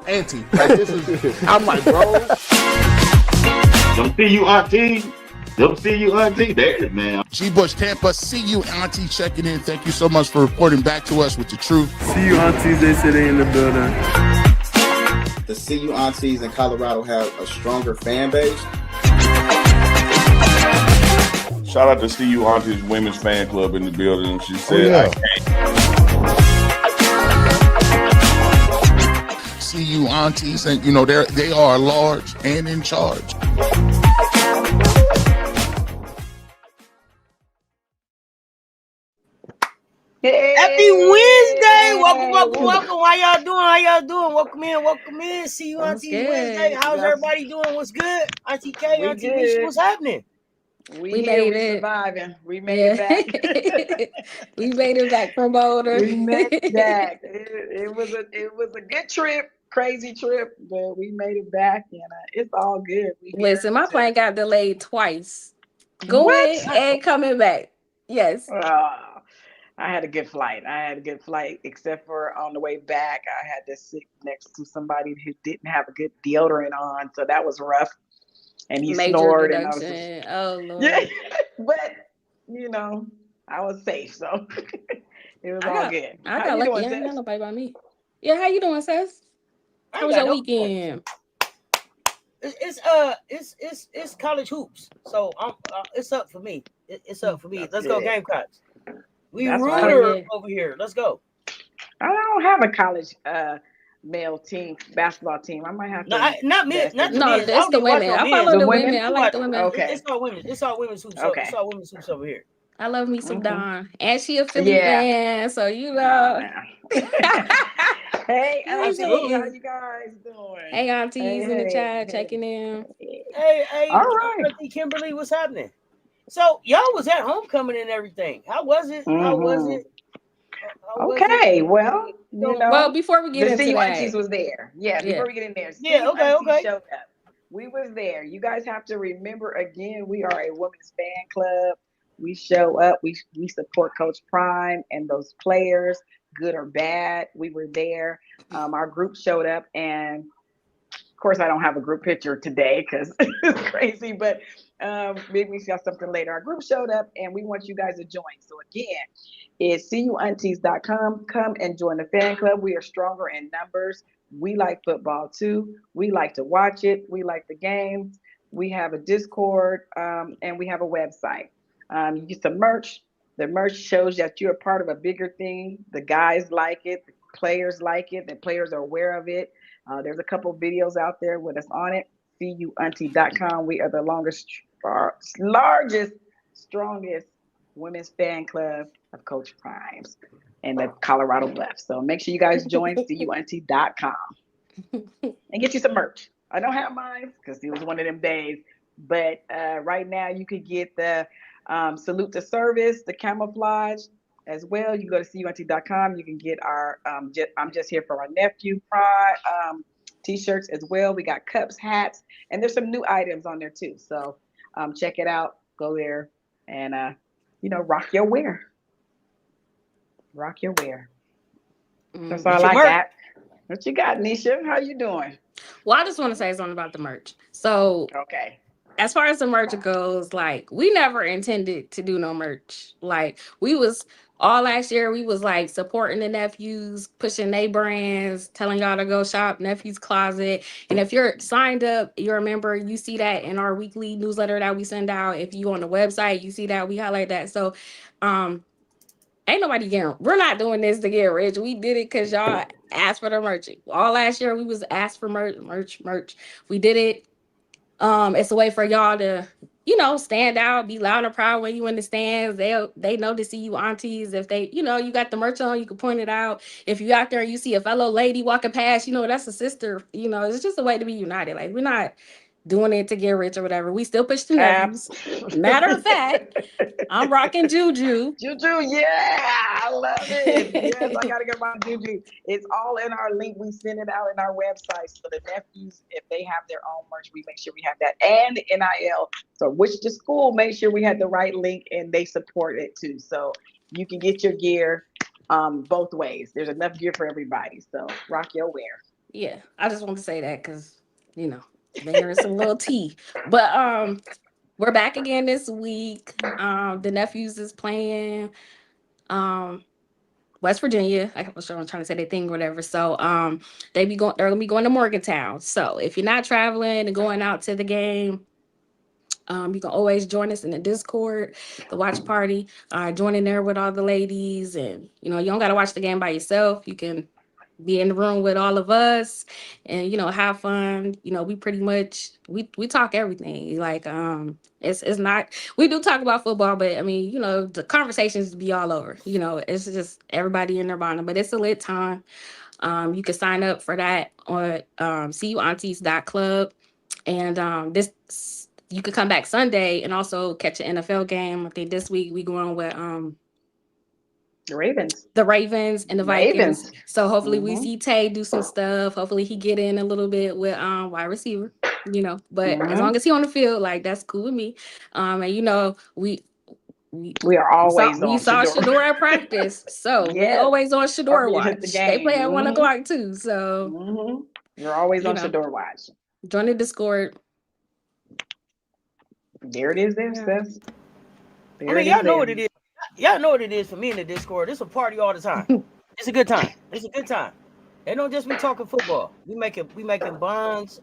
auntie. Like, this is, I'm like, bro. Them CU Aunties. Them CU Aunties. There, man. G. Bush, Tampa, CU Auntie checking in. Thank you so much for reporting back to us with the truth. CU Aunties, they say they in the building. The CU Aunties in Colorado have a stronger fan base. Shout out to CU Aunties Women's Fan Club in the building. She said, I can't. CU Aunties, and you know, they are large and in charge. Hey. Happy Wednesday! Welcome. How y'all doing? Welcome in. See you Auntie Wednesday. How's everybody doing? What's good? Auntie K, Auntie Misha, what's happening? We made it. Surviving. We made it back. We made it back from Boulder. We made it back. It was a good trip, crazy trip, but we made it back, and it's all good. Listen, my plane got delayed twice, going and coming back. Yes. I had a good flight. Except for on the way back, I had to sit next to somebody who didn't have a good deodorant on, so that was rough. And he snored, and I was just, oh Lord. Yeah, but you know, I was safe, so it was all good. I got lucky. I ain't got nobody by me. Yeah, how you doing, Seth? How was your weekend? It's college hoops, so it's up for me. It's up for me. Let's go Gamecocks. We ruler over here. Let's go. I don't have a college male team, basketball team. I might have to. Not me. No, it's the women. I follow the women. I like the women. Okay. It's all women. It's all women's hoops. Okay. It's all women's hoops over here. I love me some Dawn. And she a Philly fan, so you know. Hey, Auntie, how you guys doing? Hey, Aunties in the chat checking in. Hey. All right. Auntie Kimberly, what's happening? So y'all was at homecoming and everything. How was it? Okay, well, you know. Well, before we get into the that, Aunties was there. Before we get in there. Okay. Showed up. We was there. You guys have to remember again, we are a women's fan club. We show up. We support Coach Prime and those players, good or bad. We were there. Our group showed up, and of course, I don't have a group picture today because it's crazy, but maybe we got something later. Our group showed up, and we want you guys to join. So again, it's cuaunties.com. Come and join the fan club. We are stronger in numbers. We like football too. We like to watch it. We like the games. We have a Discord, and we have a website. You get some merch. The merch shows that you're a part of a bigger thing. The guys like it. The players like it. The players are aware of it. There's a couple videos out there with us on it. CUauntie.com. We are the largest, strongest women's fan club of Coach Prime's and the Colorado Bluffs. So make sure you guys join CUauntie.com and get you some merch. I don't have mine because it was one of them days, but right now you could get the salute to service, the camouflage as well. You go to CUauntie.com. You can get our I'm just here for our nephew pride t-shirts as well. We got cups, hats, and there's some new items on there too. So check it out. Go there and rock your wear. Rock your wear. That's all I got. What you got, Nisha? How you doing? Well, I just want to say something about the merch. So okay. As far as the merch goes, like, we never intended to do no merch. Like, we was all last year, we was like supporting the nephews, pushing their brands, telling y'all to go shop Nephew's Closet. And if you're signed up, you're a member, you see that in our weekly newsletter that we send out. If you on the website, you see that we highlight that. So ain't nobody we're not doing this to get rich. We did it because y'all asked for the merch. All last year we was asked for merch. We did it. It's a way for y'all to, stand out, be loud and proud when you in the stands. They know to see you aunties. If they, you got the merch on, you can point it out. If you out there and you see a fellow lady walking past, that's a sister. It's just a way to be united. Like, we're not doing it to get rich or whatever. We still push the nephews. Matter of fact, I'm rocking Juju. Juju, yeah, I love it. Yes, I gotta get my Juju. It's all in our link. We send it out in our website. So the nephews, if they have their own merch, we make sure we have that. And the NIL. So which the school, make sure we have the right link and they support it too. So you can get your gear both ways. There's enough gear for everybody. So rock your wear. Yeah, I just want to say that because been hearing some little tea. But we're back again this week. The nephews is playing West Virginia. I was trying to say their thing or whatever. So they're gonna be going to Morgantown. So if you're not traveling and going out to the game, you can always join us in the Discord, the watch party. Join in there with all the ladies, and you don't gotta watch the game by yourself. You can be in the room with all of us, and have fun. We pretty much we talk everything. Like it's not, we do talk about football, but I mean the conversations be all over. It's just everybody in their bonding, but it's a lit time. You can sign up for that on CUAunties.club, and this. You could come back Sunday and also catch an NFL game. I think this week we going with The Ravens. the Ravens and the Vikings. Ravens. So hopefully we see Tay do some stuff. Hopefully he get in a little bit with wide receiver. But as long as he on the field, like that's cool with me. And we are always we saw Shador at practice, so we always on Shador watch. They play at 1:00 too, so you're always on Shador watch. Join the Discord. There it is, there, sis. I mean, y'all know what it is. Y'all know what it is for me in the Discord. It's a party all the time. It's a good time. It's a good time. They don't just be talking football. We making bonds.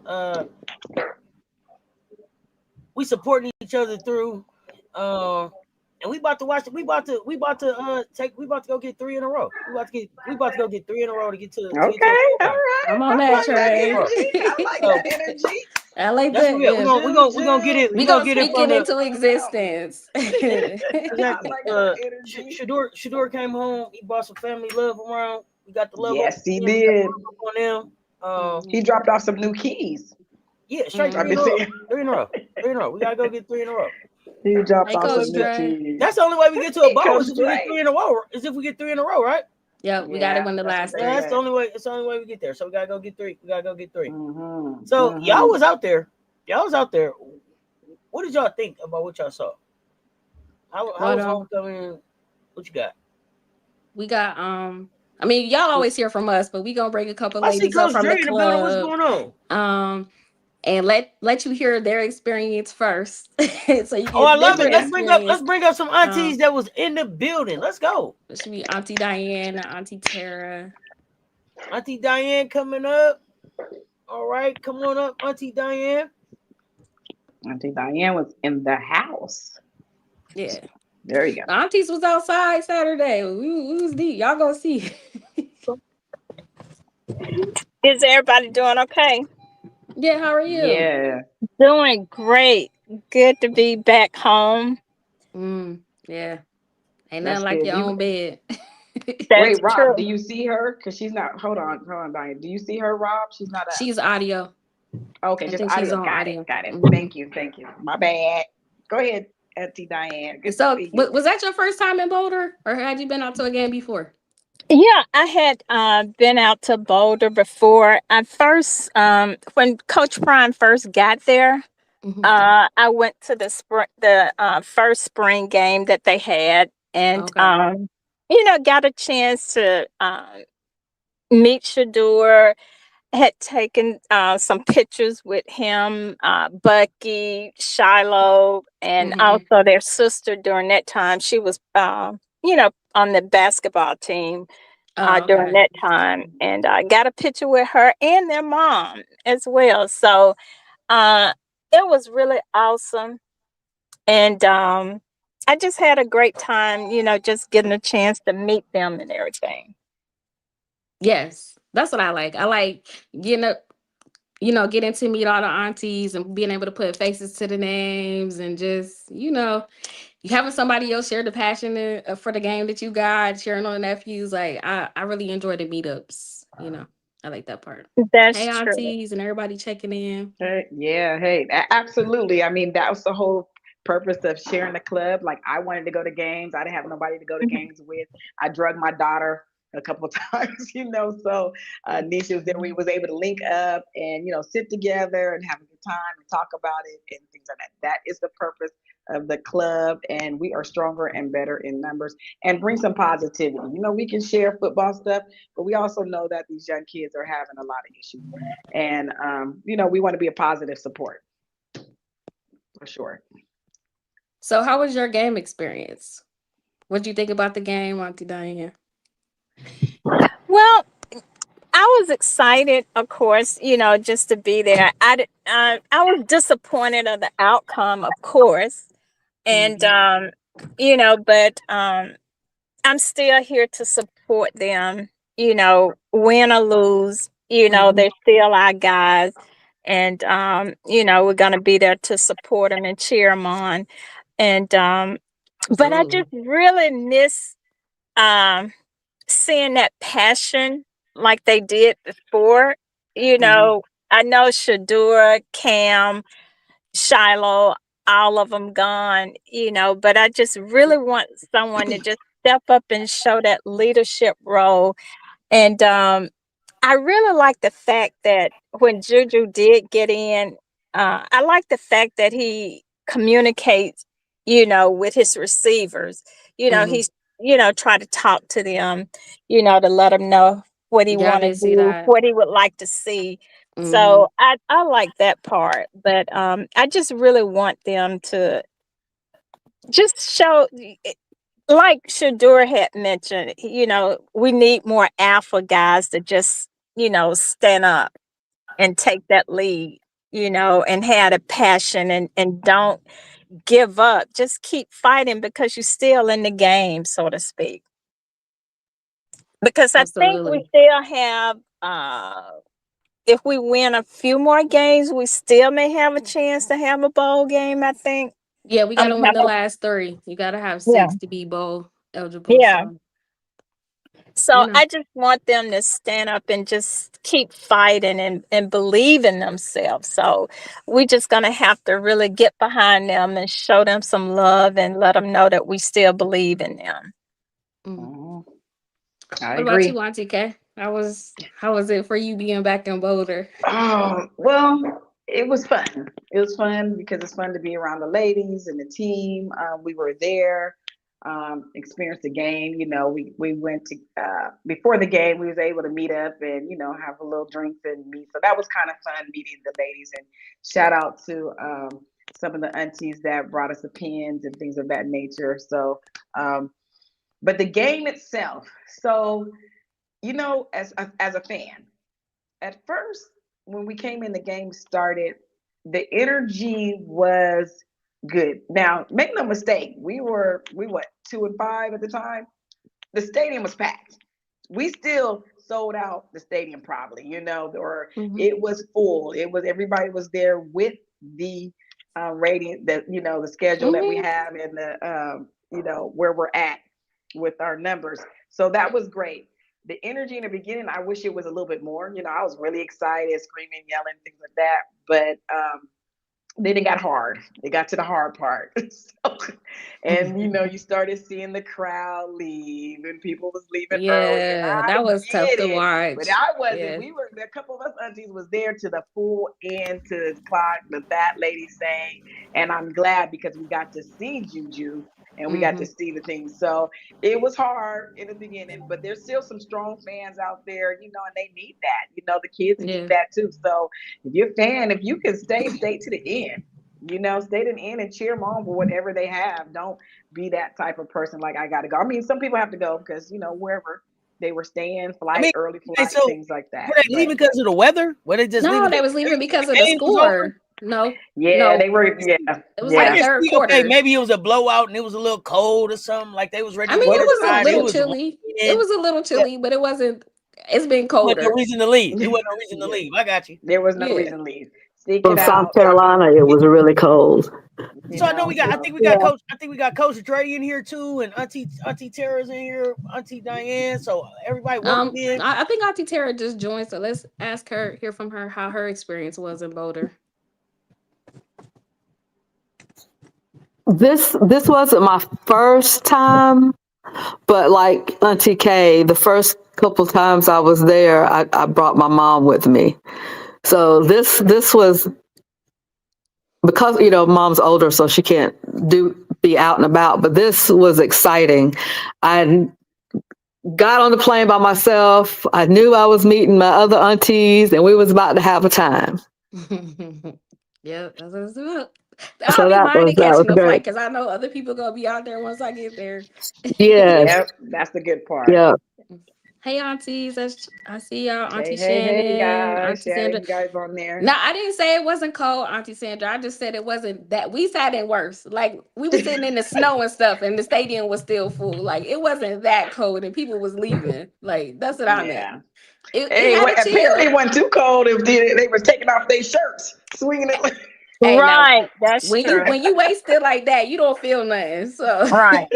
We supporting each other through. And we about to watch. We about to go get 3 in a row. We about to go get 3 in a row to get to. Okay, all right. I'm on that train. I like that energy. I like that. We're gonna get it. We're gonna get it into existence. Shador came home. He brought some family love around. We got the love. Yes, he did. On them. He dropped off some new keys. Yeah, straight 3 in a row. 3 in a row. 3 in a row. We gotta go get 3 in a row. He dropped off some new keys. That's the only way we get to a bowl is if we get 3 in a row. Right? We gotta win the last 3. That's the only way. It's the only way we get there. So we gotta go get 3. So y'all was out there. What did y'all think about what y'all saw? How was homecoming? What you got? We got I mean, y'all always hear from us, but we gonna bring a couple ladies up from the club. What's going on? And let you hear their experience first. So you I love it. Let's bring up some aunties that was in the building. Let's go. It should be Auntie Diane, Auntie Tara. Auntie Diane coming up. All right, come on up, Auntie Diane. Auntie Diane was in the house. Yeah. There you go. The aunties was outside Saturday. We was deep. Y'all gonna see. Is everybody doing okay? Yeah, how are you? Yeah. Doing great. Good to be back home. Yeah. Ain't nothing like your own bed. Wait, Rob, true. Do you see her? Because she's not. Hold on, Diane. Do you see her, Rob? She's not. She's audio. Okay, just audio. Got it. Thank you. My bad. Go ahead, Auntie Diane. So, was that your first time in Boulder, or had you been out to a game before? Yeah, I had been out to Boulder before. I first, when Coach Prime first got there, I went to the first spring game that they had, and got a chance to meet Shador. Had taken some pictures with him, Bucky, Shiloh, and also their sister during that time. She was, on the basketball team during that time. And I got a picture with her and their mom as well. So it was really awesome. And I just had a great time, just getting a chance to meet them and everything. Yes. That's what I like. I like getting up, getting to meet all the aunties and being able to put faces to the names and just, having somebody else share the passion for the game that you got, sharing on the nephews. Like, I really enjoy the meetups. I like that part. That's hey, true. aunties and everybody checking in. Hey, absolutely. I mean, that was the whole purpose of sharing the club. Like, I wanted to go to games. I didn't have nobody to go to games with. I drugged my daughter a couple of times, So Nisha was there. We was able to link up and sit together and have a good time and talk about it and things like that. That is the purpose of the club, and we are stronger and better in numbers and bring some positivity. We can share football stuff, but we also know that these young kids are having a lot of issues, and we want to be a positive support for sure. So how was your game experience? What did you think about the game, Auntie Diane? Well, I was excited, of course, just to be there. I was disappointed of the outcome, of course, and but I'm still here to support them. Win or lose, they're still our guys, and we're gonna be there to support them and cheer them on. And but I just really miss seeing that passion like they did before. I know Shadura, Cam, Shiloh, all of them gone, but I just really want someone to just step up and show that leadership role. And I really like the fact that when Juju did get in, I like the fact that he communicates, with his receivers. He's, try to talk to them, to let them know what he Yeah, I want to did see do, that. what he would like to see. So I like that part, but I just really want them to just show, like Shadur had mentioned, we need more alpha guys to just, stand up and take that lead, and have a passion and don't give up. Just keep fighting because you're still in the game, so to speak. Because I think we Absolutely. still have if we win a few more games, we still may have a chance to have a bowl game, I think. Yeah, we I'm gotta win have the a, last 3. You gotta have yeah, 6 to be bowl eligible. yeah. So, So you know, I just want them to stand up and just keep fighting and believe in themselves. So we're just gonna have to really get behind them and show them some love and let them know that we still believe in them. Mhm. I what about agree. you, Auntie K? How was it for you being back in Boulder? Well, it was fun. It was fun because it's fun to be around the ladies and the team. We were there, experienced the game. We went to before the game. We was able to meet up and have a little drinks and meet. So that was kind of fun meeting the ladies. And shout out to some of the aunties that brought us the pins and things of that nature. So, but the game itself. So as a fan, at first when we came in, the game started, the energy was good. Now make no mistake, we what, 2-5 at the time. The stadium was packed. We still sold out the stadium probably, or it was full. It was, everybody was there with the rating that the schedule that we have and the where we're at with our numbers. So that was great. The energy in the beginning, I wish it was a little bit more. I was really excited, screaming, yelling, things like that. But then it got hard. It got to the hard part. And you started seeing the crowd leave and people was leaving early. And Yeah, I that was tough get to it. But watch. I wasn't. Yeah. A couple of us aunties was there to the full end, to clock that lady sang. And I'm glad because we got to see Juju and we got to see the things. So it was hard in the beginning, but there's still some strong fans out there, and they need that. The kids need Yeah. that too. So if you're a fan, if you can stay to the end. Stay to the end and cheer them on for whatever they have. Don't be that type of person like, I gotta go. I mean, some people have to go because wherever they were staying, I mean, early okay, flight, so things like that. were they But leaving because of the weather? Were they just No, leaving they because was leaving because the of the game was over? score. No, yeah, no. they were. Yeah, It was I like yeah. can third see, okay, quarter. maybe it was a blowout and it was a little cold or something. Like they was ready I to mean, get it was a inside. It little was chilly. It raining. was a little But chilly, but it wasn't. It's been it wasn't no colder. reason to leave. It wasn't no reason to Yeah, leave. I got you. there was no Yeah. reason to leave. Stick From it South out. I mean, Carolina, it was really cold. So I know we got. I so think we got Yeah. Coach. I think we got Coach Dre in here too, and Auntie Tara's in here. Auntie Diane. So everybody, welcome in. I think Auntie Tara just joined, so let's ask her, hear from her, how her experience was in Boulder. This wasn't my first time But like Auntie K, the first couple times I was there, I brought my mom with me. So this was because mom's older, so she can't be out and about. But this was exciting. I got on the plane by myself. I knew I was meeting my other aunties, and we was about to have a time. Yeah, that's what it's about. So I'll be minding that was catching the great. flight because I know other people gonna be out there once I get there. Yes. Yep, that's the good part. Yeah. Hey aunties, I see y'all, Auntie Hey Shannon, guys, Auntie Sandra. you guys on there. No, I didn't say it wasn't cold, Auntie Sandra. I just said it wasn't that. We sat in worse. Like we were sitting in the snow and stuff, and the stadium was still full. Like it wasn't that cold, and people was leaving. Like that's what I meant. It had a Apparently chill. it wasn't too cold if they were taking off their shirts, swinging it. Hey, now, Right, that's true. when you wasted like that, you don't feel nothing. So Right.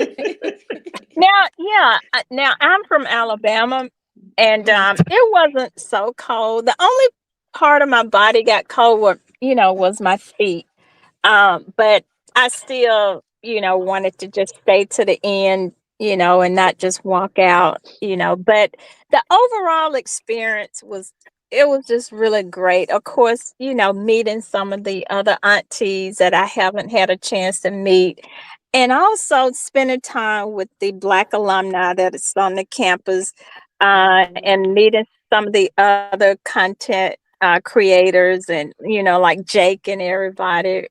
Now I'm from Alabama, and it wasn't so cold. The only part of my body got cold was my feet. But I still, wanted to just stay to the end, and not just walk out. But the overall experience was just really great. Of course, meeting some of the other aunties that I haven't had a chance to meet. And also spending time with the Black alumni that is on the campus, and meeting some of the other content creators, and like Jake and everybody.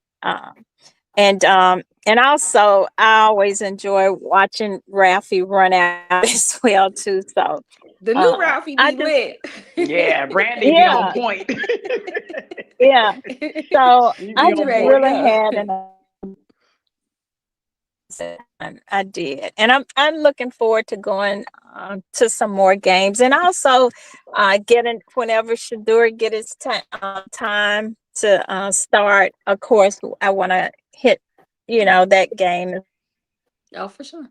And also I always enjoy watching Ralphie run out as well too. So the new Ralphie I be just lit. Yeah, Brandy be on yeah, point. yeah. So She I be He on just ready to point. really go. had I did, and I'm looking forward to going to some more games, and also getting whenever Shadur get his time to start. Of course, I want to hit that game. Oh, for sure.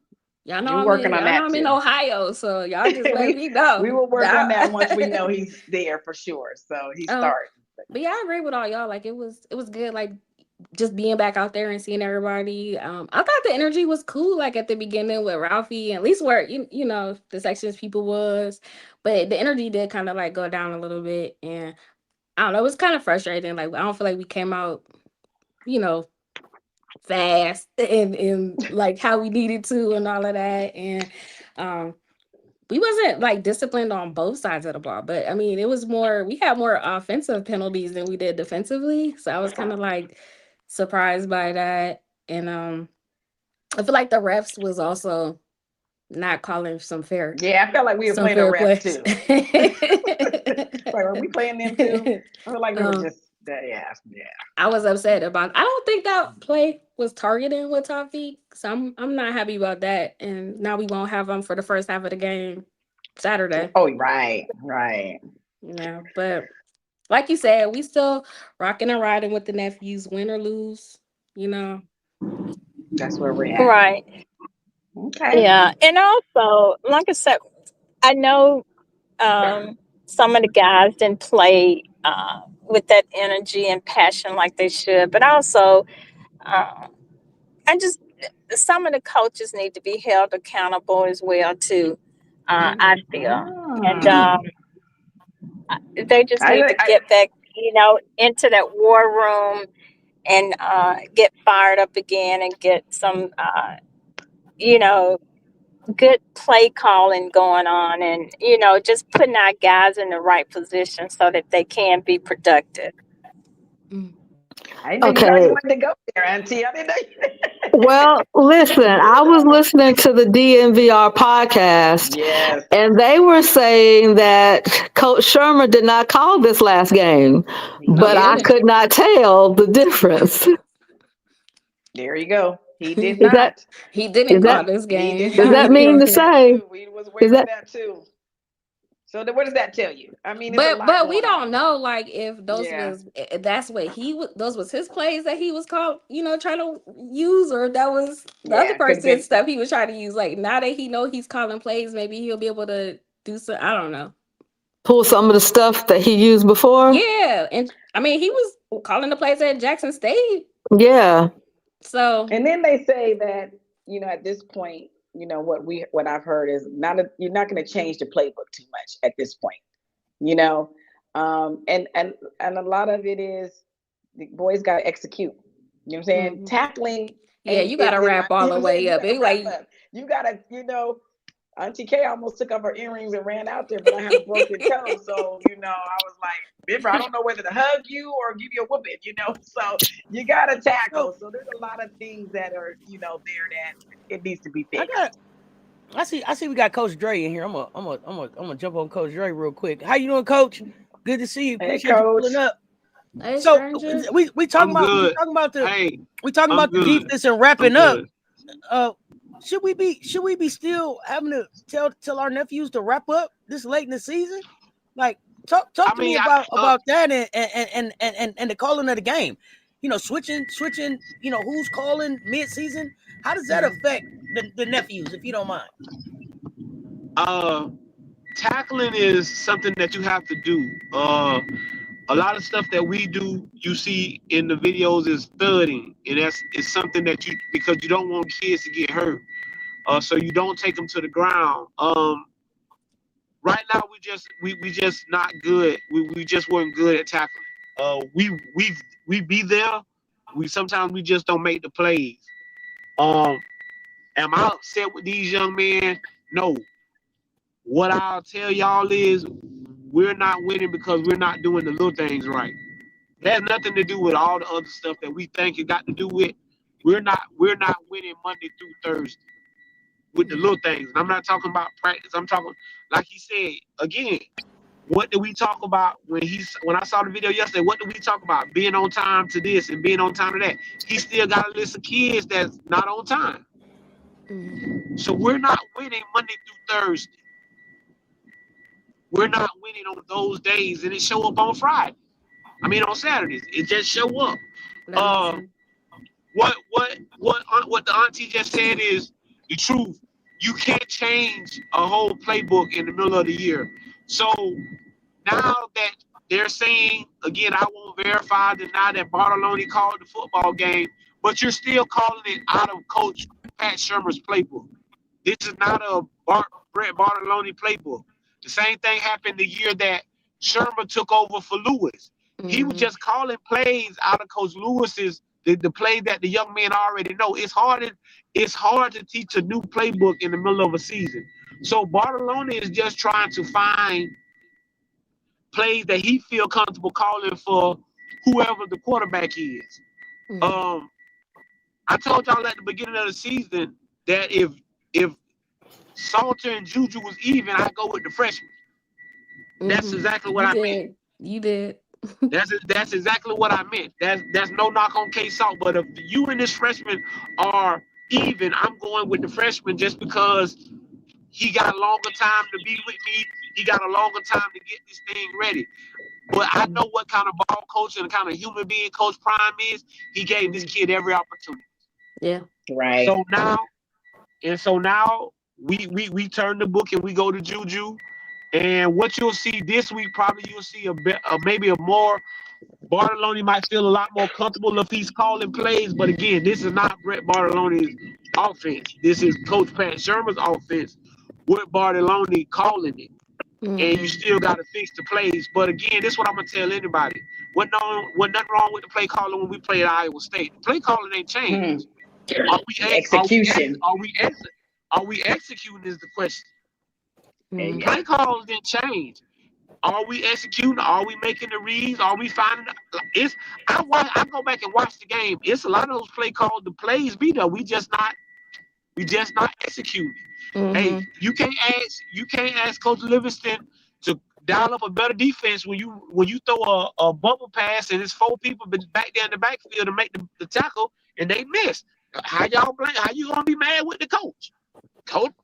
We're working on Y'all know that I'm in too. Ohio, so y'all just let we me know. we will work on that once we know he's there for sure. So he's Um, starting. but yeah, I agree with all y'all. Like it was good. Like just being back out there and seeing everybody. I thought the energy was cool. Like at the beginning with Ralphie, at least where the sections people was, but the energy did kind of like go down a little bit, and I don't know. It was kind of frustrating. Like I don't feel like we came out, you know, fast and like how we needed to and all of that, and we wasn't like disciplined on both sides of the ball, but I mean, we had more offensive penalties than we did defensively. So I was kind of like surprised by that. And I feel like the refs was also not calling Yeah, I felt like we were some playing a fair ref plays. too. Like, are we playing them too? I feel like they were just yeah. I was upset about. I don't think that play was targeting with Toffee, so I'm not happy about that. And now we won't have them for the first half of the game Saturday. Oh, right. Yeah, but like you said, we still rocking and riding with the nephews, win or lose. That's where we're at. Right. Okay. Yeah, and also, like I said, I know some of the guys didn't play with that energy and passion like they should, but also, uh, I just some of the coaches need to be held accountable as well too. I feel, and they just need to get back, into that war room and get fired up again and get some, you know, good play calling going on, and just putting our guys in the right position so that they can be productive. I didn't know you guys wanted to go there, Auntie. I didn't know. Well, listen, I was listening to the DNVR podcast, Yes. and they were saying that Coach Shermer did not call this last game, but I could not tell the difference. There you go. He did Is that not. He didn't call this game. He did does not. that We mean heard to that say? too. We was aware of that too. So what does that tell you? I mean, it's a lot But we going don't on. know like if that's what those was his plays that he was called, trying to use, or that was the other could have been. person's stuff he was trying to use. Like now that he know he's calling plays, maybe he'll be able to do some. I don't know. Pull some of the stuff that he used before? Yeah, and I mean he was calling the plays at Jackson State. Yeah. So And then they say that at this point what I've heard is you're not going to change the playbook too much at this point, and a lot of it is the boys got to execute. You know what I'm saying? Mm-hmm. Tackling. Yeah, you got to wrap all the way up. You got to, Auntie K almost took off her earrings and ran out there, but I had a broken toe. So, I was like, remember, I don't know whether to hug you or give you a whooping, So you got to tackle. So there's a lot of things that are, there that it needs to be fixed. I see we got Coach Dre in here. I'm gonna jump on Coach Dre real quick. How you doing, Coach? Good to see you. Appreciate you pulling up. Hey, so stranger. we talking about the defense and wrapping up. Should we be still having to tell our nephews to wrap up this late in the season? Like talk to me about that and the calling of the game. Switching, who's calling mid-season? How does that affect the nephews, if you don't mind? Tackling is something that you have to do. A lot of stuff that we do, you see in the videos, is thudding, and it's something that because you don't want kids to get hurt, so you don't take them to the ground. Right now we just not good. We just weren't good at tackling. We be there. Sometimes we just don't make the plays. Am I upset with these young men? No. What I'll tell y'all is we're not winning because we're not doing the little things right. It has nothing to do with all the other stuff that we think it got to do with. We're not winning Monday through Thursday with the little things. And I'm not talking about practice. I'm talking, like he said, again, what did we talk about when I saw the video yesterday? What did we talk about? Being on time to this and being on time to that. He still got a list of kids that's not on time. Mm-hmm. So we're not winning Monday through Thursday. We're not winning on those days, and it show up on Friday. On Saturdays. It just show up. What the auntie just said is the truth. You can't change a whole playbook in the middle of the year. So now that they're saying, again, I won't verify deny that Bartolone called the football game, but you're still calling it out of Coach Pat Shermer's playbook. This is not a Brett Bartolone playbook. The same thing happened the year that Shermer took over for Lewis. Mm-hmm. He was just calling plays out of Coach Lewis's the play that the young men already know. It's hard to teach a new playbook in the middle of a season. So Bartolone is just trying to find plays that he feel comfortable calling for whoever the quarterback is. Mm-hmm. I told y'all at the beginning of the season that if Salter and Juju was even, I'd go with the freshmen. Mm-hmm. That's exactly what I meant. You did. That's exactly what I meant. That's no knock on K Salt, but if you and this freshman are even, I'm going with the freshman just because he got a longer time to be with me. He got a longer time to get this thing ready. But I know what kind of ball coach and the kind of human being Coach Prime is. He gave this kid every opportunity. Yeah. Right. So now we turn the book and we go to Juju. And what you'll see this week, probably you'll see maybe a more Bartolone might feel a lot more comfortable if he's calling plays. But again, this is not Brett Bartolone's offense. This is Coach Pat Shermer's offense with Bartolone calling it. Mm-hmm. And you still got to fix the plays. But again, this is what I'm going to tell anybody. Wasn't nothing wrong with the play calling when we played at Iowa State. The play calling ain't changed. Execution. Are we executing is the question. Mm-hmm. Play calls didn't change. Are we executing? Are we making the reads? Are we finding? I go back and watch the game. It's a lot of those play calls. The plays be there. We just not executing. Mm-hmm. Hey, you can't ask Coach Livingston to dial up a better defense when you throw a bubble pass and it's 4 people back there in the backfield to make the tackle and they miss. How you gonna be mad with the coach?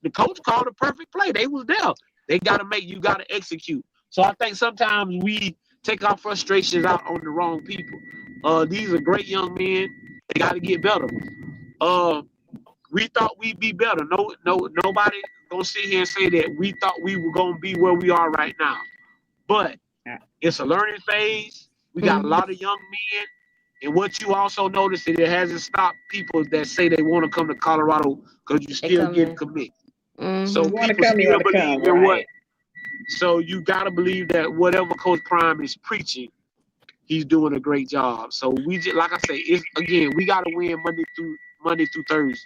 The coach called a perfect play. They was there. You got to execute. So I think sometimes we take our frustrations out on the wrong people. These are great young men. They got to get better. We thought we'd be better. Nobody gonna sit here and say that we thought we were gonna be where we are right now. But it's a learning phase. We got a lot of young men. And what you also notice is it hasn't stopped people that say they want to come to Colorado because you still get commit. So You want to people come, you still want to come, believe in what. right? So you gotta believe that whatever Coach Prime is preaching, he's doing a great job. So we just, like I say, it's again, we gotta win Monday through Thursday.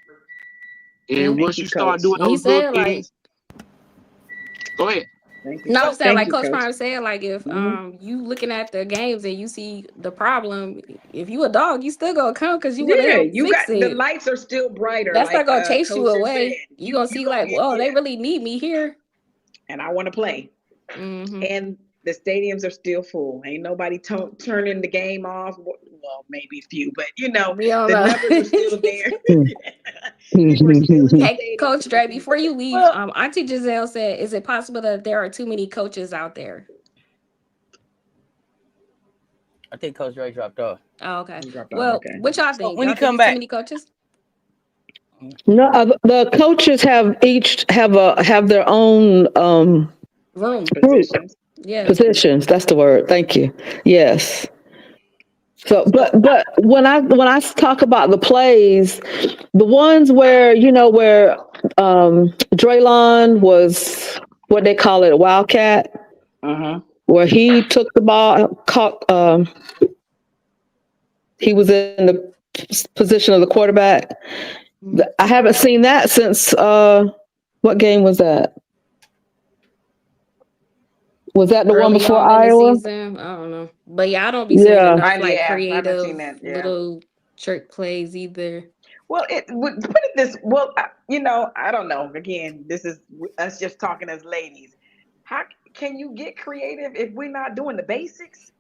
And Thank once you, you start Coach. doing He those little said like, things, go ahead. Thank you. no, I'm saying Thank like you, Coach Coach. Prime said, like if you looking at the games and you see the problem, if you a dog, you still gonna come because you want to Yeah, help you fix got the it. lights are still brighter, That's not like gonna chase you Coach has said. away. You gonna see gonna like, get whoa, they really need me here. and I want to play. And the stadiums are still full. Ain't nobody turning the game off. Well, maybe a few, but We don't the know. numbers are still there. People are still in the Hey, stadium. Coach Dre, before you leave, Well, Auntie Giselle said, is it possible that there are too many coaches out there? I think Coach Dre dropped off. Oh, okay. Dropped off, Well, okay. what y'all So think? when Y'all he think come it's too back, many coaches? No, the coaches have each have their own Room. group Positions. Yeah. positions. That's the word. Thank you. Yes. So, but when I talk about the plays, the ones where where Draylon was what they call it, a wildcat, where he took the ball, caught. He was in the position of the quarterback. I haven't seen that since what game was that? Was that the one Early before on in the Iowa? season. I don't know. But yeah, I don't be seeing Yeah. enough like I haven't seen creative that. Yeah. little trick plays either. Well, it would put it this. Well, I don't know. Again, this is us just talking as ladies. How can you get creative if we're not doing the basics?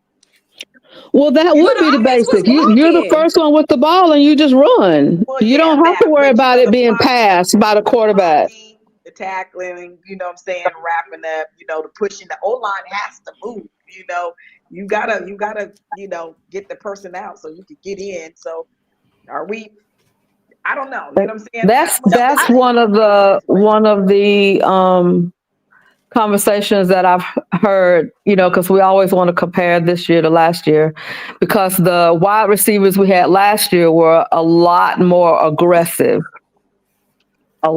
Well, that But would the be the offense was basic. You're the blocking. first one with the ball and you just run. Well, You yeah, don't have to that. worry But about it the being blocking, passed by the quarterback. the tackling. You know what I'm saying? Wrapping up. The pushing. The O line has to move. You gotta get the person out so you can get in. So are we? I don't know. You know what I'm saying? That's one of the conversations that I've heard, because we always want to compare this year to last year, because the wide receivers we had last year were a lot more aggressive. They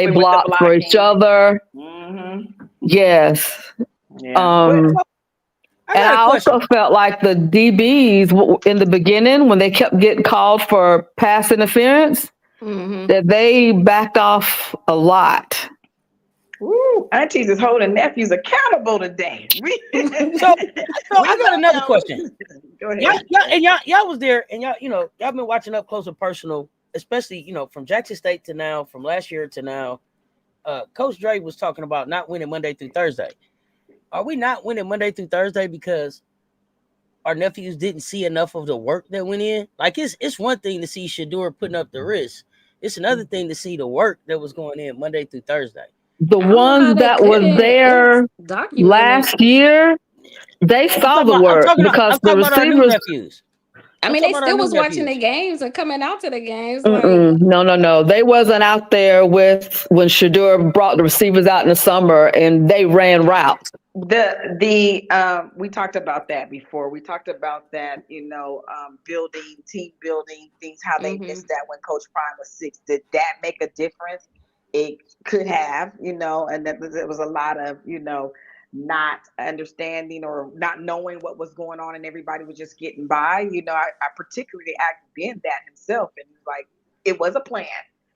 blocked for each other. Yes. Yeah. And I also felt like the DBs in the beginning, when they kept getting called for pass interference, that they backed off a lot. Ooh, Aunties is holding nephews accountable today. So I got another question. Go ahead. Y'all was there, and y'all been watching up close and personal, especially from Jackson State to now, from last year to now. Coach Dre was talking about not winning Monday through Thursday. Are we not winning Monday through Thursday because our nephews didn't see enough of the work that went in? Like it's one thing to see Shador putting up the risk. It's another thing to see the work that was going in Monday through Thursday. The ones that was there last year, they saw the work because the receivers. I mean, they still was watching the games and coming out to the games. No. They wasn't out there when Shador brought the receivers out in the summer and they ran routes. We talked about that before. We talked about that, building, team building, things, how they missed that when Coach Prime was 6. Did that make a difference? It could have, and that there was a lot of, not understanding or not knowing what was going on and everybody was just getting by. I particularly asked Ben that himself, and like it was a plan,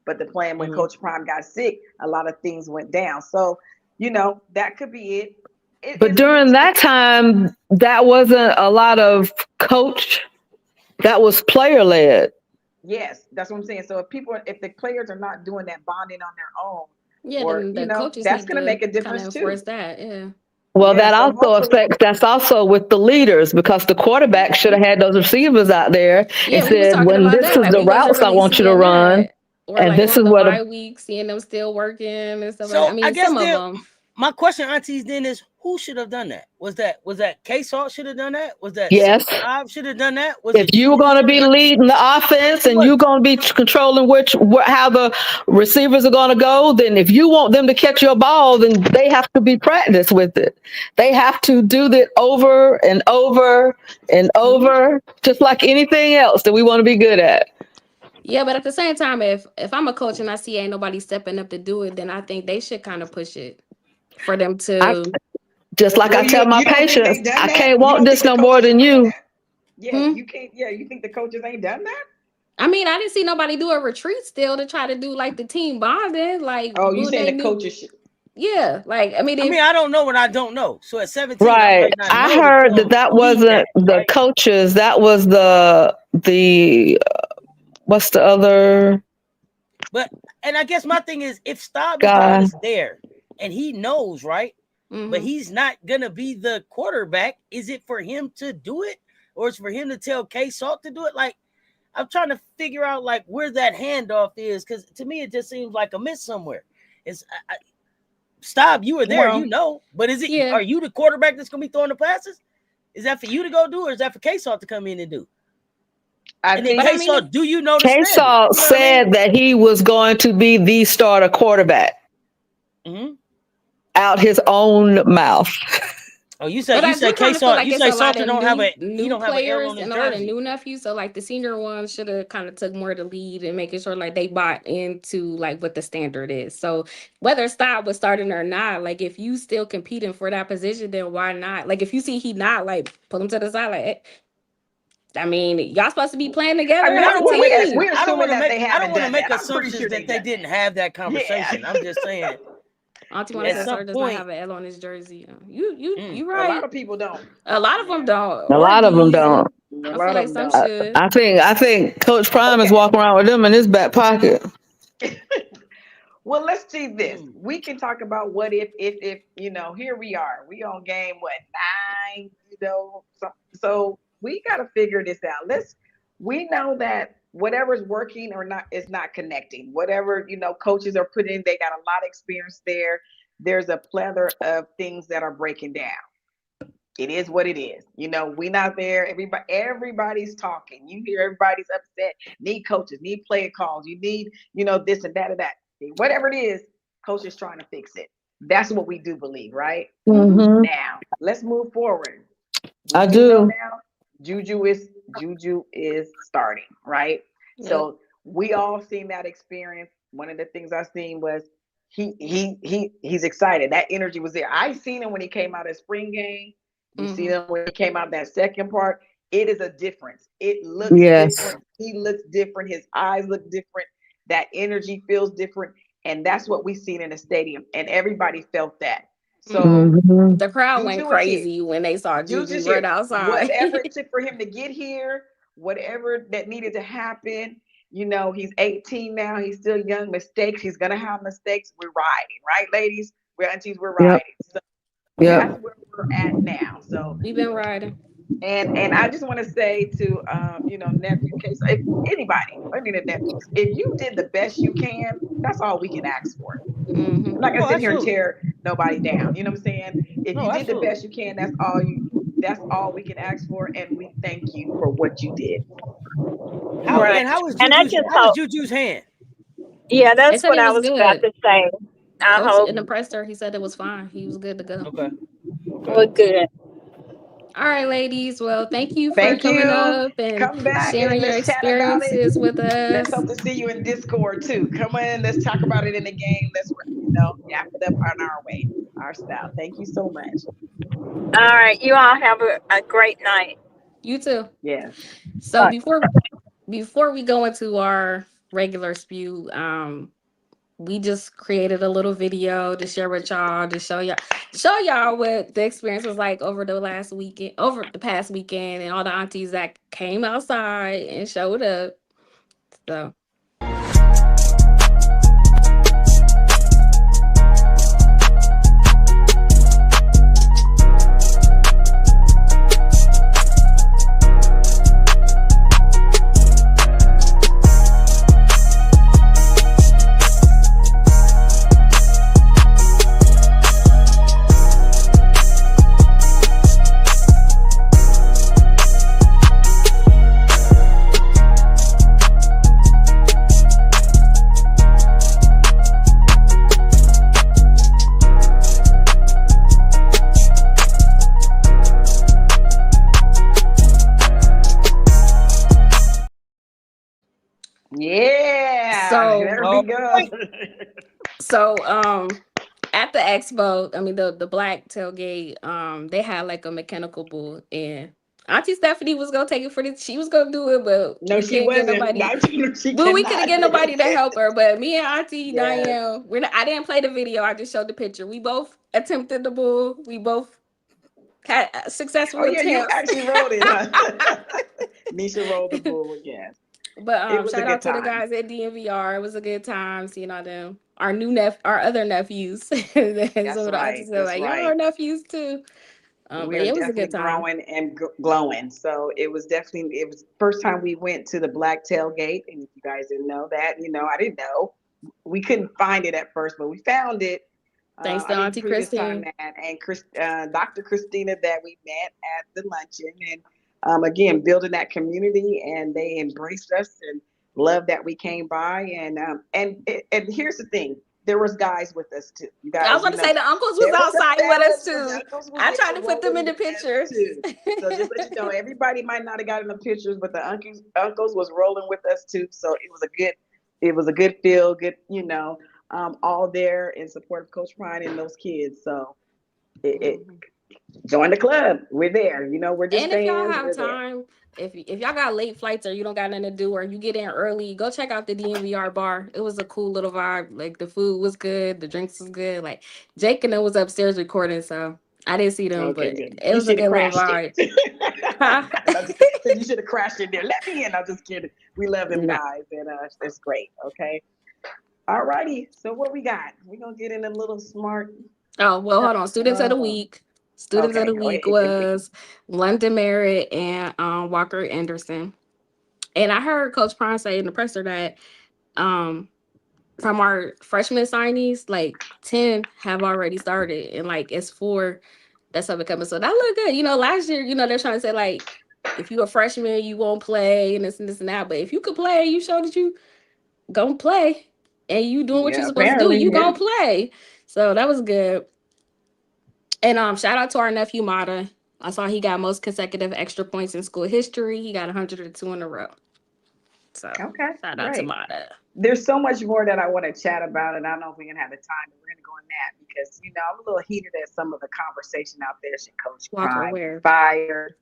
but the plan when Coach Prime got sick, a lot of things went down. So, that could be it. But during that time, that wasn't a lot of coach. That was player led. Yes, that's what I'm saying. So if the players are not doing that bonding on their own, then the coaches that's going to make a difference too. That, yeah. Well, that also affects. That's also with the leaders because the quarterback should have had those receivers out there and said, "When this is the routes I want you to run, and this is what bye week, seeing them still working and stuff." So I mean, I guess some of them. My question, Aunties, then is who should have done that? Was that K-Salt should have done that? Was that Yes. Bob should have done that? Was If it you're going to be leading the offense and you're going to be controlling how the receivers are going to go, then if you want them to catch your ball, then they have to be practiced with it. They have to do that over and over and over, just like anything else that we want to be good at. Yeah, but at the same time, if I'm a coach and I see ain't nobody stepping up to do it, then I think they should kind of push it for them to. Just like I tell my patients, I can't want this no more than you. Yeah, you can't. Yeah, you think the coaches ain't done that? I mean, I didn't see nobody do a retreat still to try to do like the team bonding. Like, oh, you saying the coaches should? Yeah, like I mean, I don't know what I don't know. So at 17, right? I heard that wasn't the coaches. That was the what's the other? And I guess my thing is, if Staub is there and he knows, right? But he's not gonna be the quarterback. Is it for him to do it, or is it for him to tell K-Salt to do it? Like, I'm trying to figure out like where that handoff is, because to me it just seems like a miss somewhere. It's Staub, you were there, you know, but is it? Yeah. Are you the quarterback that's gonna be throwing the passes? Is that for you to go do, or is that for K-Salt to come in and do? K-Salt, do you know? K-Salt said that he was going to be the starter quarterback. Out his own mouth. Oh, you say K-Salt. Like you say Salter don't have a new players and a lot of new nephews. So like the senior ones should have kind of took more to lead and making sure like they bought into like what the standard is. So whether Staub was starting or not, like if you still competing for that position, then why not? Like if you see he not, like pull him to the side, like. I mean, y'all supposed to be playing together. I don't want to make assumptions that they didn't have that conversation. Yeah. I'm just saying. Auntie want to say Sir does not have an L on his jersey. You right. A lot of people don't. A lot of them don't. A lot of them don't. I feel like some should. I think Coach Prime is walking around with them in his back pocket. Well, let's see this. We can talk about what if you know, here we are. We on game 9, you know. So we got to figure this out. We know that whatever's working or not is not connecting. Whatever, you know, coaches are putting in, they got a lot of experience there. There's a plethora of things that are breaking down. It is what it is. You know, we not there. Everybody's talking. You hear everybody's upset. Need coaches, need player calls. You need, you know, this and that and that. Whatever it is, coach is trying to fix it. That's what we do believe, right? Now, let's move forward. I do. Now, Juju is starting, right? Yeah. So we all seen that experience. One of the things I seen was he's excited. That energy was there. I seen him when he came out of spring game. You see him when he came out that second part. It is a difference. It looks different. He looks different. His eyes look different. That energy feels different. And that's what we seen in the stadium. And everybody felt that. So the crowd went crazy when they saw Juju right outside. Whatever it took for him to get here, whatever that needed to happen, you know, he's 18 now. He's still young. Mistakes. He's gonna have mistakes. We're riding, right, ladies? We're aunties. We're riding. So that's where we're at now. So we've been riding. And I just want to say to you know, nephew, case if anybody, I mean the nephews, if you did the best you can, that's all we can ask for. I'm not gonna sit here and tear nobody down. You know what I'm saying? If you did the best you can, that's all we can ask for, and we thank you for what you did. How was Juju's hand? Yeah, that's what I was about to say. I hope. In the presser, he said it was fine. He was good to go. Okay. Well, good. All right, ladies. Well, thank you for coming up and sharing your experiences with us. Let's hope to see you in Discord too. Come in, let's talk about it in the game. Let's, you know, yap it up on our way, our style. Thank you so much. All right, you all have a great night. You too. Yeah. So before we go into our regular spew, we just created a little video to share with y'all to show y'all what the experience was like over the past weekend, and all the aunties that came outside and showed up. So we go. So at the expo, I mean the black tailgate, they had like a mechanical bull, and Auntie Stephanie was gonna take it for this. She was gonna do it, but No, we she couldn't get wasn't. nobody. She Well, we couldn't cannot. get nobody to help her. But me and Auntie Yes. Diane, I didn't play the video. I just showed the picture. We both attempted the bull. We both had successful Oh yeah, you attempts. actually rode it, huh? Nisha rolled the bull. Yes. But It was a shout good out to the time. guys at DNVR. It was a good time seeing all them. Our other nephews. Some of the aunties are That's like, y'all right. are nephews too. We But are it was a definitely good time. growing and glowing. So it was first time we went to the black tailgate. And if you guys didn't know that, I didn't know. We couldn't find it at first, but we found it. Thanks to Auntie Christine. And Dr. Christina that we met at the luncheon. And again, building that community, and they embraced us and loved that we came by. And here's the thing. There was guys with us too. You guys, I was going to say the uncles was outside with us too. I tried to put them in the pictures. So just let you know, everybody might not have gotten the pictures, but the uncles was rolling with us too. So it was a good feel, good, all there in support of Coach Prime and those kids. So join the club. We're there. We're just and if y'all have time, if y'all got late flights or you don't got nothing to do or you get in early, go check out the DNVR bar. It was a cool little vibe. Like the food was good, the drinks was good. Like Jake and them was upstairs recording, so I didn't see them, but good. It was a good little vibe. You should have crashed in there. Let me in. I'm just kidding. We love them guys, and it's great. Okay. All righty. So what we got? We're gonna get in a little smart. Oh well, hold on. Students of the week. Students of the week was London Merritt and Walker Anderson. And I heard Coach Prime say in the presser that from our freshman signees, like 10 have already started, and like it's 4 that's up and coming. So that looked good. Last year, they're trying to say like if you're a freshman, you won't play and this and that. But if you could play, you show that you gonna play and you doing what you're supposed to do, you gonna play. So that was good. And shout out to our nephew Mata. I saw he got most consecutive extra points in school history. He got 102 in a row. So shout out to Mata. There's so much more that I want to chat about, and I don't know if we're gonna have the time, but we're gonna go on that because I'm a little heated at some of the conversation out there. Should Coach Prime fired?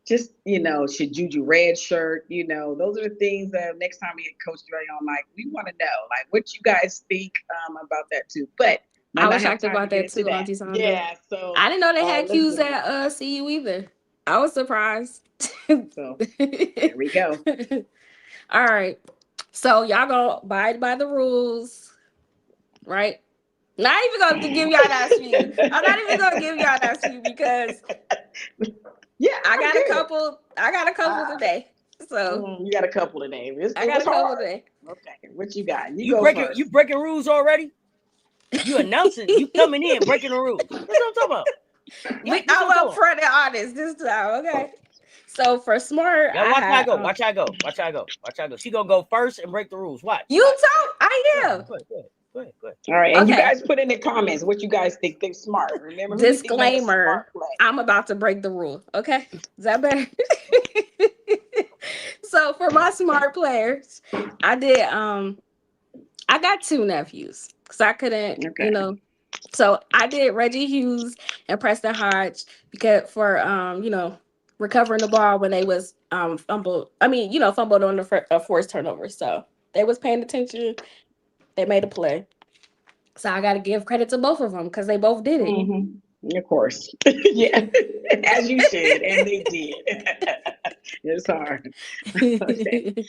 Should Juju redshirt? Those are the things that next time we get Coach Dre on, like we want to know, like what you guys think about that too. But I was shocked about that too, Auntie Sandra. Yeah, so I didn't know they had Q's at CU either. I was surprised. So there we go. All right. So y'all gonna abide by the rules, right? Not even gonna give y'all that speed. I'm not even gonna give y'all that speed because I got a couple today. So you got a couple today. I got a couple today. Okay, what you got? You breaking rules already? You announcing you coming in breaking the rules. That's what I'm talking about. I'm up front and honest this time, okay? So for smart, watch how I go. She gonna go first and break the rules. Watch. You told I am. Go ahead. All right, and you guys put in the comments what you guys think. Think smart. Remember, disclaimer. I'm about to break the rule. Okay, is that better? So for my smart players, I did. I got 2 nephews because I couldn't, So I did Reggie Hughes and Preston Hodge because for recovering the ball when they was fumbled. Fumbled on the forced turnover. So they was paying attention. They made a play. So I got to give credit to both of them because they both did it. Mm-hmm. Of course. Yeah, as you should. And they did. It's hard. Okay.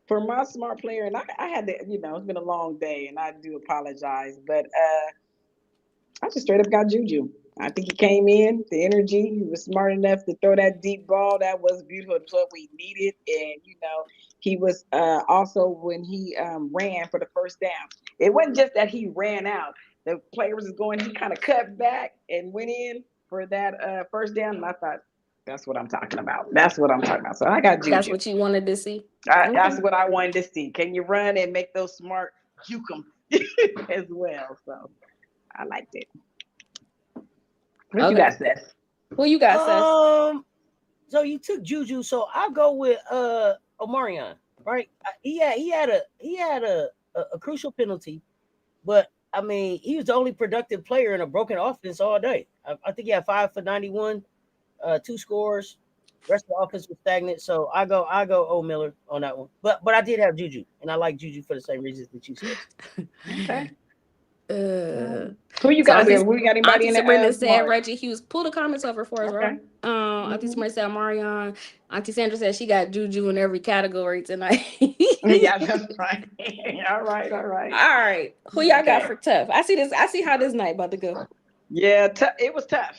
For my smart player, and I had to, it's been a long day and I do apologize, but I just straight up got Juju. I think he came in, the energy, he was smart enough to throw that deep ball. That was beautiful. It's what we needed. And, he was also when he ran for the first down. It wasn't just that he ran out. The player was going, he kind of cut back and went in for that first down. And I thought, that's what I'm talking about. So I got Juju. That's what you wanted to see? That's what I wanted to see. Can you run and make those smart juke them as well? So I liked it. What you got, Seth? Who you got, Seth? So you took Juju, so I'll go with Omarion, right? He had a crucial penalty, but I mean, he was the only productive player in a broken offense all day. I think he had 5 for 91, 2 scores. Rest of the offense was stagnant, so I go O Miller on that one. But I did have Juju, and I like Juju for the same reasons that you said. Okay. Who you got there? Who you got anybody Auntie in the Sabrina said Mark? Reggie Hughes. Pull the comments over for us, Okay. bro. Auntie Sabrina said Marion. Auntie Sandra said she got Juju in every category tonight. Yeah, that's right. All right. All right. Who y'all got for tough? I see how this night about to go. Yeah, it was tough.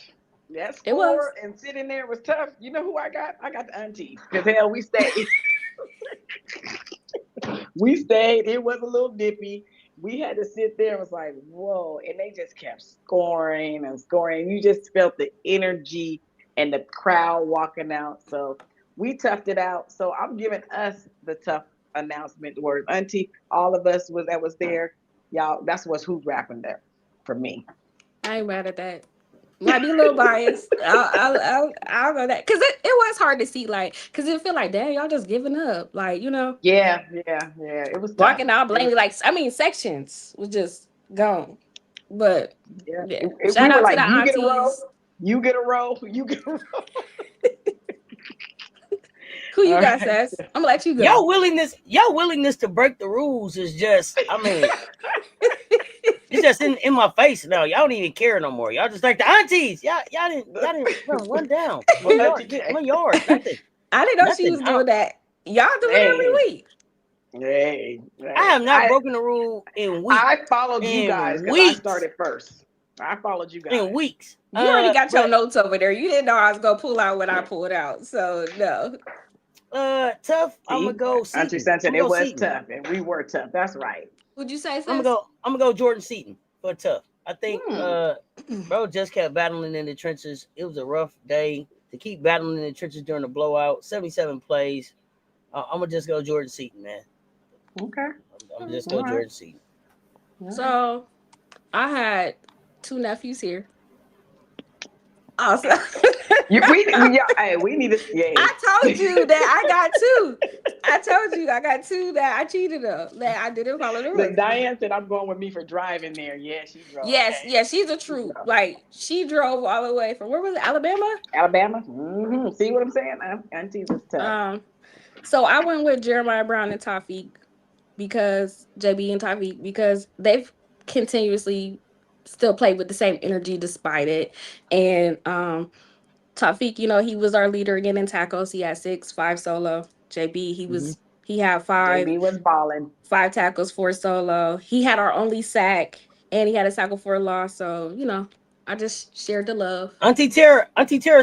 That It was. score and sitting there was tough. You know who I got? I got the aunties. Because hell, we stayed. We stayed. It was a little dippy. We had to sit there and was like, whoa. And they just kept scoring and scoring. You just felt the energy and the crowd walking out. So we toughed it out. So I'm giving us the tough announcement word. Auntie, all of us that was there, y'all, that's what's who's rapping there for me. I ain't mad at that. Might be a little biased. I'll go that because it was hard to see, like, because it feel like, damn, y'all just giving up, like, you know. Yeah. It was walking out blaming, like, I mean, sections was just gone, but yeah. Shout we out were like, to the you aunties. get a row, you get a row, you get a row. Who you got, Sass? I'm gonna let you go. Your willingness to break the rules is just, I mean, it's just in my face now. Y'all don't even care no more. Y'all just like the aunties. Y'all didn't run one down. 1 yard, nothing. I didn't know she was doing that. Y'all do it every week. Hey, I have not broken the rule in weeks. I followed you guys because I started first. I followed you guys in weeks. You already got your notes over there. You didn't know I was gonna pull out what I pulled out, so no. Tough. I'm gonna go. Auntie Santa, it was tough, and we were tough. That's right. Would you say? I'm gonna go Jordan Seaton for tough. I think bro just kept battling in the trenches. It was a rough day to keep battling in the trenches during the blowout. 77 plays. I'm gonna just go Jordan Seaton, man. Okay. I'm just go Jordan Seaton. So I had 2 nephews here. Awesome. We need to. Yeah. I told you that I got 2. I told you I got 2 that I cheated on. That I didn't follow the rules. Diane said, "I'm going with me for driving there." Yeah, she drove. Yes, she's a true. Like, she drove all the way from, where was it? Alabama. Mm-hmm. See what I'm saying? Auntie was tough. So I went with Jeremiah Brown and Tawfiq because JB and Tawfiq because they've continuously still played with the same energy despite it. And Tawfiq, you know, he was our leader again in tackles. He had 6, 5 solo. JB, he had 5. JB was balling. 5 tackles, 4 solo. He had our only sack, and he had a tackle for a loss. So, you know, I just shared the love. Auntie Tara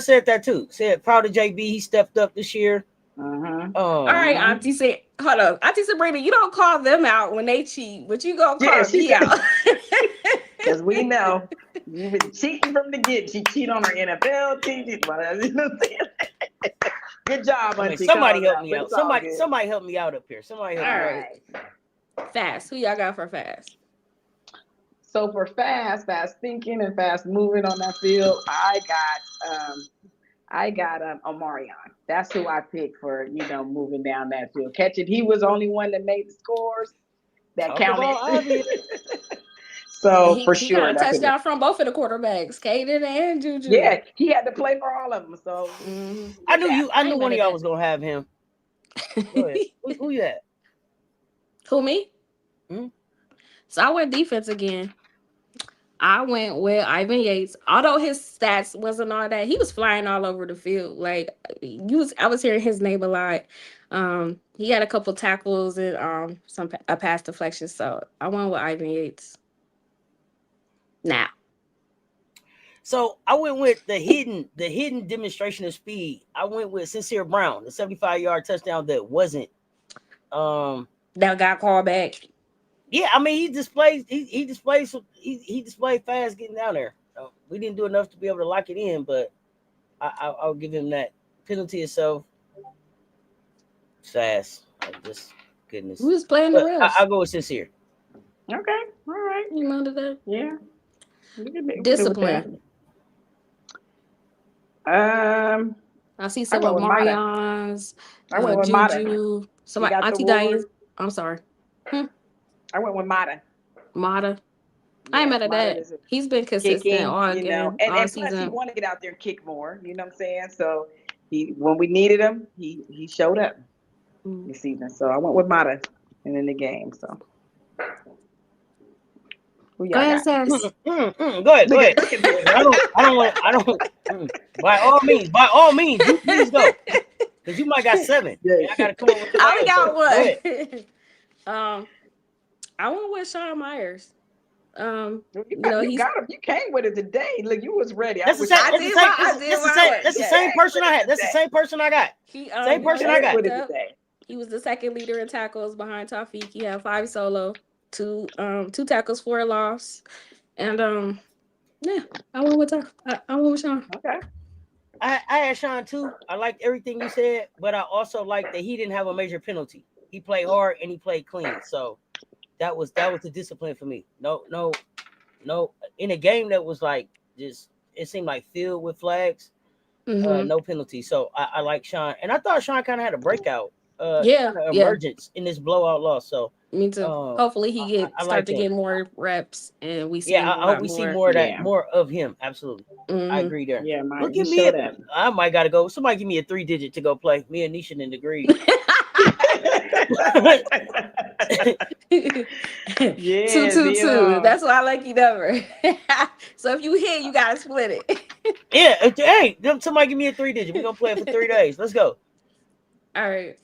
said that too. Said proud of JB. He stepped up this year. All right, Auntie said, hold on. Auntie Sabrina, you don't call them out when they cheat, but you gonna call me out. Because we know you've been cheating from the get. She cheated on her NFL team. Good job, Auntie. Somebody help me out. Somebody help me out up here. Somebody help me out. Fast. Who y'all got for fast? So for fast thinking and fast moving on that field, I got Omarion. That's who I picked for, moving down that field. Catching, he was the only one that made the scores that counted. So for sure, he got a touchdown from both of the quarterbacks, Caden and Juju. Yeah, he had to play for all of them. So I knew one of y'all was gonna have him. Go ahead. Who you had? Who, me? So I went defense again. I went with Ivan Yates. Although his stats wasn't all that, he was flying all over the field. Like, I was hearing his name a lot. He had a couple tackles and a pass deflection. So I went with Ivan Yates. Now. So I went with the hidden demonstration of speed. I went with Sincere Brown, the 75-yard touchdown that wasn't that got called back. Yeah, I mean he displayed fast getting down there. We didn't do enough to be able to lock it in, but I'll give him that. Penalty itself, fast. Just goodness. Who's playing the rest? I'll go with Sincere. Okay, all right. You remember that? Yeah. Discipline. I see some of went with Mata. Marian's, I went with Mata. Juju, some He got Auntie the Diane. award. I'm sorry. I went with Mata. Mata. I ain't mad at that. He's been consistent all you know, game, and all plus he season. wanted to get out there and kick more. You know what I'm saying? So when we needed him, he showed up this season. So I went with Mata and in the game. So who y'all Go ahead, got? Sass. Go ahead. Look at this. I don't. By all means, you please go. Because you might got 7. Yeah. I gotta come up with I only got one. I went with Sean Myers. You got him. You came with it today. Look, you was ready. That's the same person I had. That's the same person I got. Same person I got. He was the second leader in tackles behind Taufik. He had 5 solo, 2 tackles, 4 loss, and yeah, I went with Sean. Okay. I had Sean too. I liked everything you said, but I also liked that he didn't have a major penalty. He played hard and he played clean. So that was the discipline for me. No, in a game that was like just, it seemed like filled with flags, no penalty. So I like Sean, and I thought Sean kind of had a breakout, emergence in this blowout loss. So me too. Hopefully he start to get more reps, and we see. I hope we see more of that, more of him. Absolutely, I agree there. Yeah, Look at me. I might gotta go. Somebody give me a 3-digit to go play. Me and Nisha in the green. Yeah, 2-2-2. That's why I like you number. So if you hit, you gotta split it. Yeah. Hey, somebody give me a 3-digit. We're gonna play it for 3 days. Let's go. All right.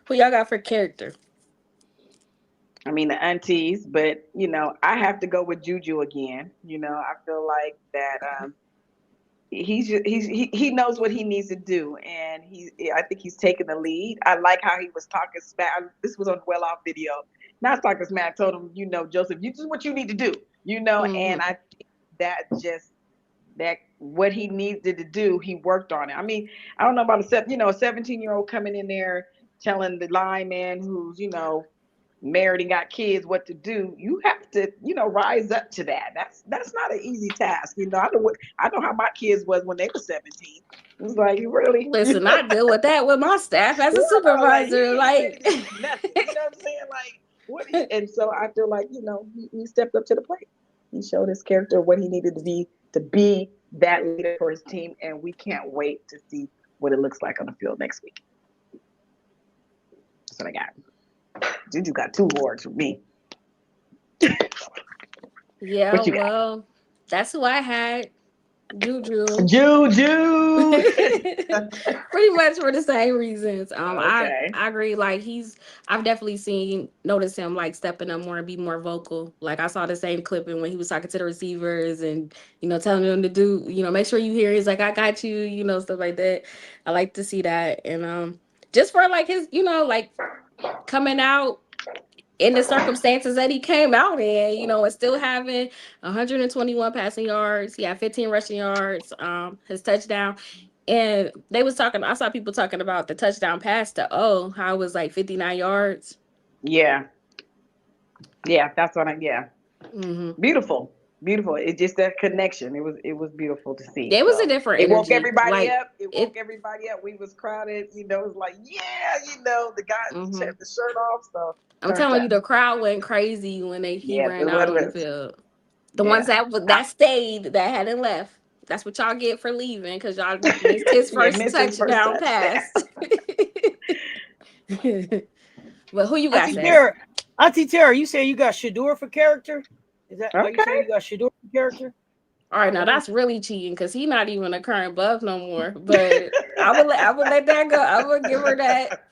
Who y'all got for character? I mean the aunties, but you know, I have to go with Juju again. You know, I feel like that he knows what he needs to do, and I think he's taking the lead. I like how he was talking smack. This was on Well Off video. Not talking smack. Told him, you know, Joseph, you do what you need to do. You know, and I think that what he needed to do, he worked on it. I mean, I don't know about a 17-year-old coming in there telling the lineman who's, you know, married and got kids what to do. You have to, you know, rise up to that. That's not an easy task. You know, I know how my kids was when they were 17. It was like, really? Listen, I deal with that with my staff as a supervisor. Like, nothing. You know what I'm saying? Like, what? And so I feel like, you know, he stepped up to the plate. He showed his character what he needed to be that leader for his team, and we can't wait to see what it looks like on the field next week. That's what I got. Juju got 2 awards from me. Yeah, well, that's who I had. Juju. Pretty much for the same reasons. I agree. Like I've definitely noticed him like stepping up more and be more vocal. Like I saw the same clipping when he was talking to the receivers and, you know, telling them to do, you know, make sure you hear. He's like, I got you, you know, stuff like that. I like to see that. And just for like his, you know, like coming out in the circumstances that he came out in, you know, and still having 121 passing yards. He had 15 rushing yards, his touchdown. And I saw people talking about the touchdown pass to how it was like 59 yards. Yeah. Yeah, that's what Beautiful. It's just that connection. It was beautiful to see. It was a different energy. It woke everybody up. It woke everybody up. We was crowded. You know, it was like, yeah, you know, the guy had the shirt off. So I'm telling you, the crowd went crazy when he ran out on the field. The ones that stayed, that hadn't left. That's what y'all get for leaving, because y'all missed his first touchdown pass. But who you got? Auntie Tara, you say you got Shador for character? Is that why you say you got Shador for character? All right, now that's really cheating because he's not even a current buff no more. But I would let that go. I would give her that.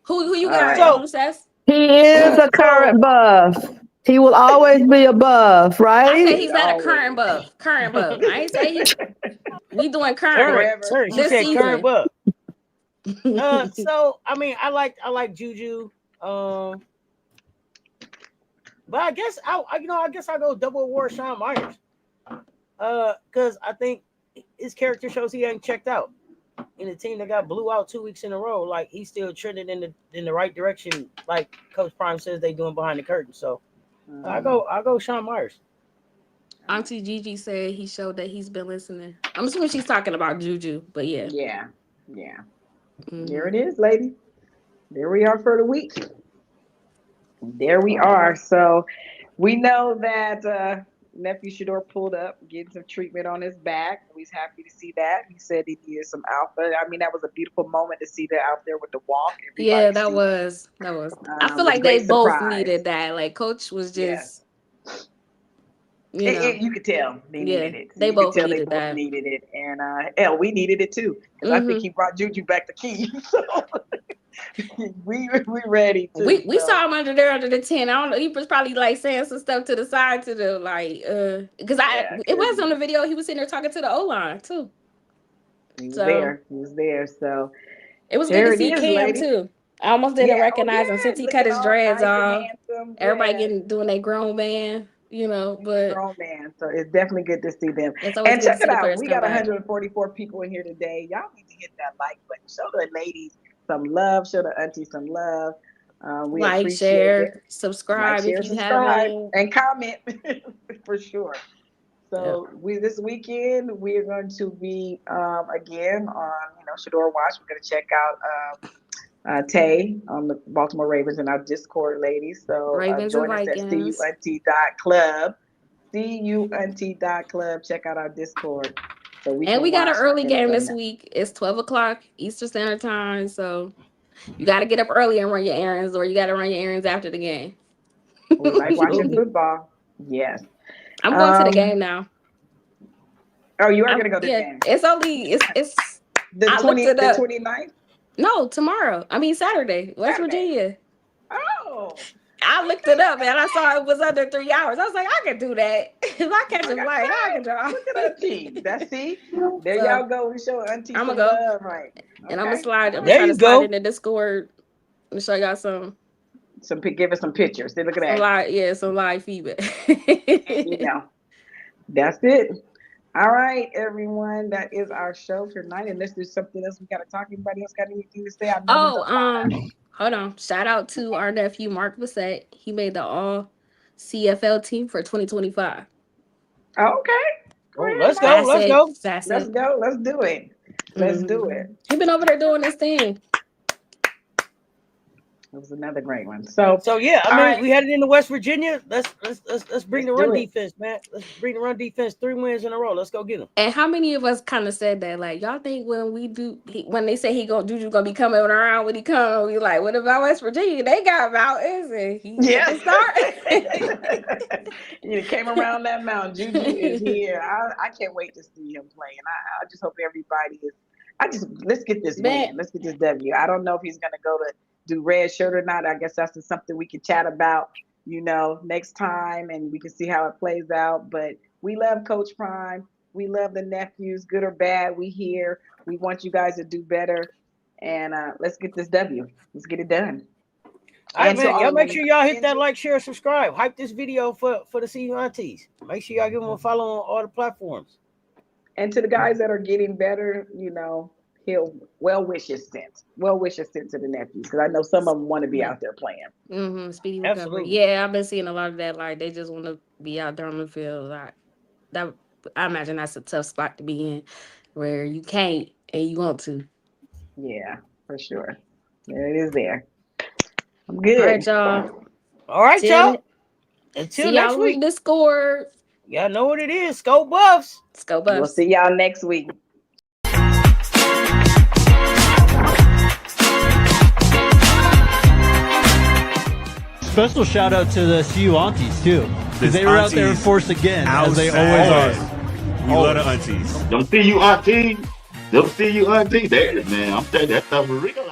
Who you got? He is a current buff. He will always be a buff, right? I say he's not a current buff. Current buff. I ain't say we doing current. She said current buff. So I mean, I like Juju. But I guess I'll go double award Sean Myers. Because I think his character shows he ain't checked out. In a team that got blew out 2 weeks in a row, like he's still trending in the right direction, like Coach Prime says they doing behind the curtain. So I'll go Sean Myers. Auntie Gigi said he showed that he's been listening. I'm assuming she's talking about Juju, but yeah. Yeah. There it is, lady. There we are for the week. There we are. So we know that nephew Shador pulled up, getting some treatment on his back. He's happy to see that. He said he needed some alpha. I mean, that was a beautiful moment to see that out there with the walk. Yeah, that was. I feel like they both needed that. Like Coach was just, you could tell they needed it. They both needed that. Needed it, and hell, we needed it too. Because I think he brought Juju back the key. So we ready too. We saw him under the tent. I don't know. He was probably like saying some stuff to the side to the because it was on the video. He was sitting there talking to the O-line too. He was there. So it was good to see Cam too. I almost didn't recognize him since he cut his dreads off. Everybody doing their grown man, but grown man. So it's definitely good to see them. And check it out. We got 144 people in here today. Y'all need to hit that like button. Show the ladies some love. Show the aunties some love. We like, share, subscribe if you haven't, and comment for sure. So this weekend we're going to be again on Shador Watch. We're going to check out Tay on the Baltimore Ravens in our Discord, ladies. So join us at CUAunties.club. CUAunties.club. Check out our Discord. So we got an early game this week. It's 12:00 Eastern Standard Time. So you got to get up early and run your errands, or you got to run your errands after the game. We like watching football. Yes. I'm going to the game now. Oh, you are going to go to the game? It's only it's the 29th? No, tomorrow. I mean Saturday, West Virginia. Oh. I looked it up and I saw it was under 3 hours. I was like, I can do that. If I catch a flight, I can drive. Look at Auntie. There y'all go. We show Auntie some love, right? And I'm gonna slide. I'm trying to slide in the Discord and show y'all give us some pictures. Look at that. Some live feedback. That's it. All right, everyone. That is our show for tonight. Unless there's something else we got to talk. Anybody else got anything to say? Hold on. Shout out to our nephew Mark Bissett. He made the all CFL team for 2025. Okay. Let's go. Let's do it. He's been over there doing this thing. It was another great one. So yeah, I mean, we headed into West Virginia. Let's bring the run defense, man. Let's bring the run defense 3 wins in a row. Let's go get them. And how many of us kind of said that? Like, y'all think when they say Juju's gonna be coming around when he come, we like, what about West Virginia? They got mountains and he start. You came around that mountain. Juju is here. I can't wait to see him play, and I just hope everybody is. Let's get this win. Let's get this W. I don't know if he's gonna go to do red shirt or not. I guess that's something we can chat about, next time, and we can see how it plays out. But we love Coach Prime. We love the nephews, good or bad. We here. We want you guys to do better, and let's get this W. Let's get it done. All right, man. Y'all make sure y'all hit that like, share, subscribe. Hype this video for the CU Aunties. Make sure y'all give them a follow on all the platforms. And to the guys that are getting better, well wishes sent to the nephews, because I know some of them want to be out there playing. Speedy recovery. Absolutely. Yeah, I've been seeing a lot of that. Like, they just want to be out there on the field. I imagine that's a tough spot to be in, where you can't and you want to. Yeah, for sure. There it is. There. I'm good. All right, y'all. Until next y'all week. Discord. Y'all know what it is. Go Buffs. We'll see y'all next week. Special shout out to the CU Aunties too, because they were out there in force again, as they always are. We love the aunties. Them CU Aunties. There it is, man. I'm telling you, that stuff for real.